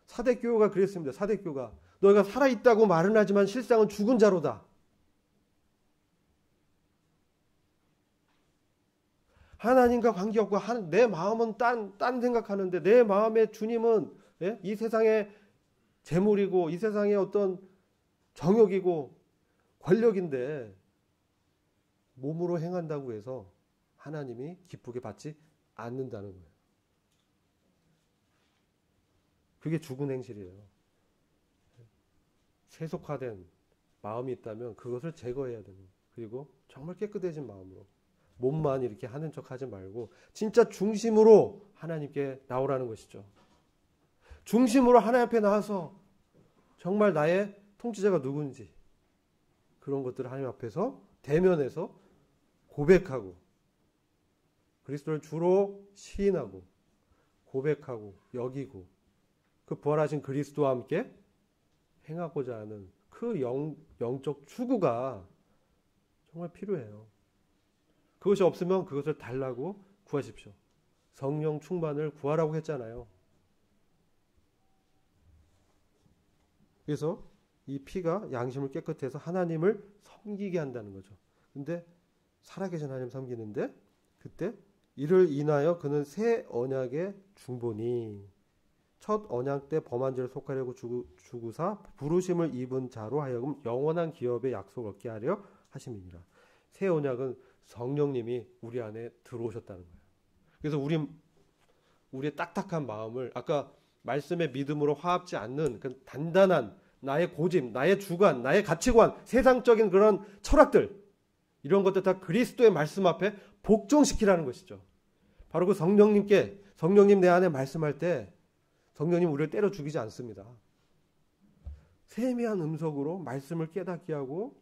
사대교회가 그랬습니다. 사대교회가 너희가 살아있다고 말은 하지만 실상은 죽은 자로다. 하나님과 관계없고 내 마음은 딴 생각하는데 내 마음의 주님은 이 세상의 재물이고 이 세상의 어떤 정욕이고 권력인데 몸으로 행한다고 해서 하나님이 기쁘게 받지 않는다는 거예요. 그게 죽은 행실이에요. 세속화된 마음이 있다면 그것을 제거해야 되는 거예요. 그리고 정말 깨끗해진 마음으로 몸만 이렇게 하는 척 하지 말고 진짜 중심으로 하나님께 나오라는 것이죠. 중심으로 하나님 앞에 나와서 정말 나의 통치자가 누군지 그런 것들을 하나님 앞에서 대면해서 고백하고 그리스도를 주로 시인하고 고백하고 여기고 그 부활하신 그리스도와 함께 행하고자 하는 그 영적 추구가 정말 필요해요. 그것이 없으면 그것을 달라고 구하십시오. 성령 충만을 구하라고 했잖아요. 그래서 이 피가 양심을 깨끗해서 하나님을 섬기게 한다는 거죠. 근데 살아계신 하나님 섬기는데 그때 이를 인하여 그는 새 언약의 중보니 첫 언약 때 범한 죄를 속하려고 주구사 부르심을 입은 자로 하여금 영원한 기업의 약속을 얻게 하려 하심이니라. 새 언약은 성령님이 우리 안에 들어오셨다는 거예요. 그래서 우리의 딱딱한 마음을 아까 말씀의 믿음으로 화합지 않는 그 단단한 나의 고집, 나의 주관, 나의 가치관, 세상적인 그런 철학들 이런 것들 다 그리스도의 말씀 앞에 복종시키라는 것이죠. 바로 그 성령님 내 안에 말씀할 때 성령님 우리를 때려 죽이지 않습니다. 세미한 음성으로 말씀을 깨닫게 하고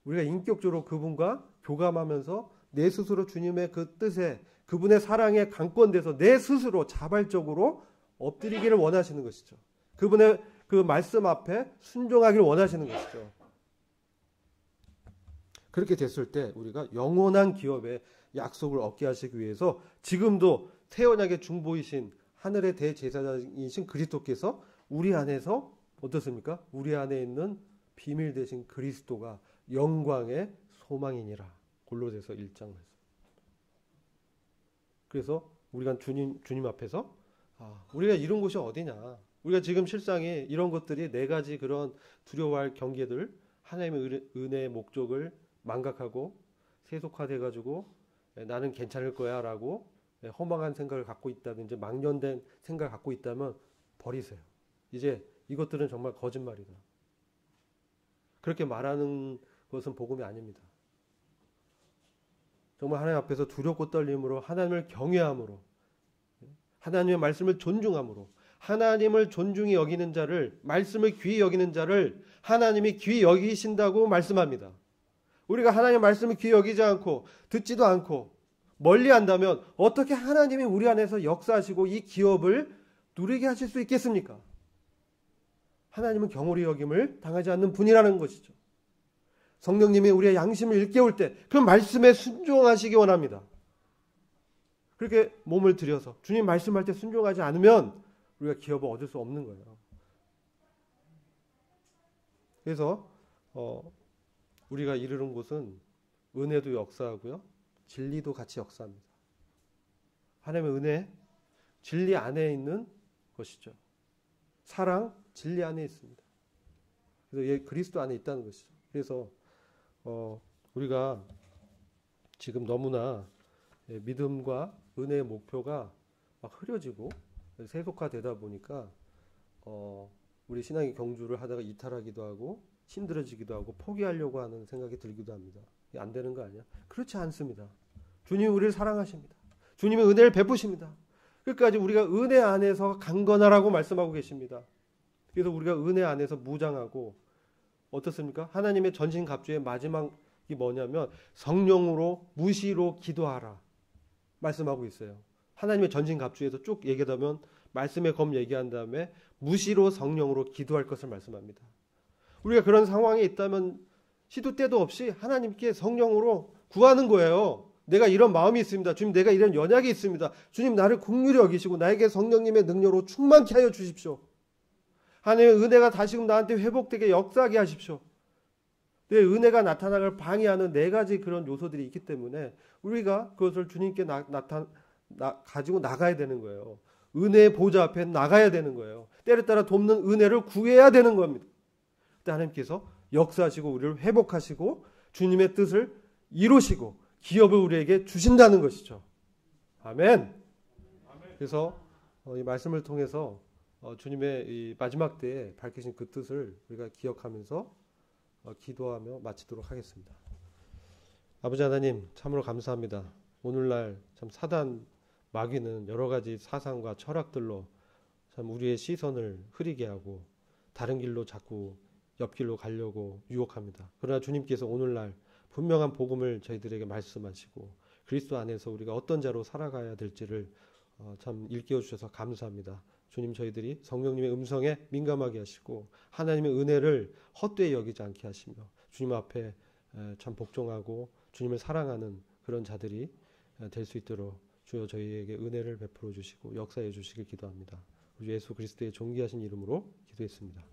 우리가 인격적으로 그분과 교감하면서 내 스스로 주님의 그 뜻에 그분의 사랑에 강권돼서 내 스스로 자발적으로 엎드리기를 원하시는 것이죠. 그분의 그 말씀 앞에 순종하기를 원하시는 것이죠. 그렇게 됐을 때 우리가 영원한 기업의 약속을 얻게 하시기 위해서 지금도 새 언약의 중보이신 하늘의 대제사장이신 그리스도께서 우리 안에서 어떻습니까? 우리 안에 있는 비밀 되신 그리스도가 영광의 소망이니라. 골로새서 1장 말씀. 그래서 우리가 주님 앞에서 우리가 이런 곳이 어디냐? 우리가 지금 실상이 이런 것들이 네 가지 그런 두려워할 경계들 하나님의 은혜의 목적을 망각하고 세속화돼가지고 나는 괜찮을 거야 라고 허망한 생각을 갖고 있다든지 망년된 생각을 갖고 있다면 버리세요. 이제 이것들은 정말 거짓말이다. 그렇게 말하는 것은 복음이 아닙니다. 정말 하나님 앞에서 두렵고 떨림으로 하나님을 경외함으로 하나님의 말씀을 존중함으로 하나님을 존중히 여기는 자를 말씀을 귀히 여기는 자를 하나님이 귀히 여기신다고 말씀합니다. 우리가 하나님의 말씀을 귀히 여기지 않고 듣지도 않고 멀리한다면 어떻게 하나님이 우리 안에서 역사하시고 이 기업을 누리게 하실 수 있겠습니까? 하나님은 경홀히 여김을 당하지 않는 분이라는 것이죠. 성령님이 우리의 양심을 일깨울 때 그 말씀에 순종하시기 원합니다. 그렇게 몸을 들여서 주님 말씀할 때 순종하지 않으면 우리가 기업을 얻을 수 없는 거예요. 그래서 우리가 이르는 곳은 은혜도 역사하고요. 진리도 같이 역사합니다. 하나님의 은혜, 진리 안에 있는 것이죠. 사랑, 진리 안에 있습니다. 그래서 그리스도 안에 있다는 것이죠. 그래서 우리가 지금 너무나 믿음과 은혜의 목표가 막 흐려지고 세속화되다 보니까 우리 신앙의 경주를 하다가 이탈하기도 하고 힘들어지기도 하고 포기하려고 하는 생각이 들기도 합니다. 안 되는 거 아니야? 그렇지 않습니다. 주님이 우리를 사랑하십니다. 주님의 은혜를 베푸십니다. 끝까지 우리가 은혜 안에서 강건하라고 말씀하고 계십니다. 그래서 우리가 은혜 안에서 무장하고 어떻습니까? 하나님의 전신갑주의 마지막이 뭐냐면 성령으로 무시로 기도하라 말씀하고 있어요. 하나님의 전신갑주에서 쭉 얘기하면 말씀의 검 얘기한 다음에 무시로 성령으로 기도할 것을 말씀합니다. 우리가 그런 상황에 있다면 시도 때도 없이 하나님께 성령으로 구하는 거예요. 내가 이런 마음이 있습니다. 주님, 내가 이런 연약이 있습니다. 주님, 나를 긍휼히 여기시고 나에게 성령님의 능력으로 충만케 하여 주십시오. 하나님의 은혜가 다시금 나한테 회복되게 역사하게 하십시오. 내 은혜가 나타나길 방해하는 네 가지 그런 요소들이 있기 때문에 우리가 그것을 주님께 가지고 나가야 되는 거예요. 은혜의 보좌 앞에 나가야 되는 거예요. 때를 따라 돕는 은혜를 구해야 되는 겁니다. 그때 하나님께서 역사하시고 우리를 회복하시고 주님의 뜻을 이루시고 기업을 우리에게 주신다는 것이죠. 아멘. 그래서 이 말씀을 통해서 주님의 이 마지막 때에 밝히신 그 뜻을 우리가 기억하면서 기도하며 마치도록 하겠습니다. 아버지 하나님, 참으로 감사합니다. 오늘날 참 사단 마귀는 여러 가지 사상과 철학들로 참 우리의 시선을 흐리게 하고 다른 길로 자꾸 옆길로 가려고 유혹합니다. 그러나 주님께서 오늘날 분명한 복음을 저희들에게 말씀하시고 그리스도 안에서 우리가 어떤 자로 살아가야 될지를 참 일깨워 주셔서 감사합니다. 주님, 저희들이 성령님의 음성에 민감하게 하시고 하나님의 은혜를 헛되이 여기지 않게 하시며 주님 앞에 참 복종하고 주님을 사랑하는 그런 자들이 될 수 있도록 주여 저희에게 은혜를 베풀어 주시고 역사해 주시길 기도합니다. 우리 예수 그리스도의 존귀하신 이름으로 기도했습니다.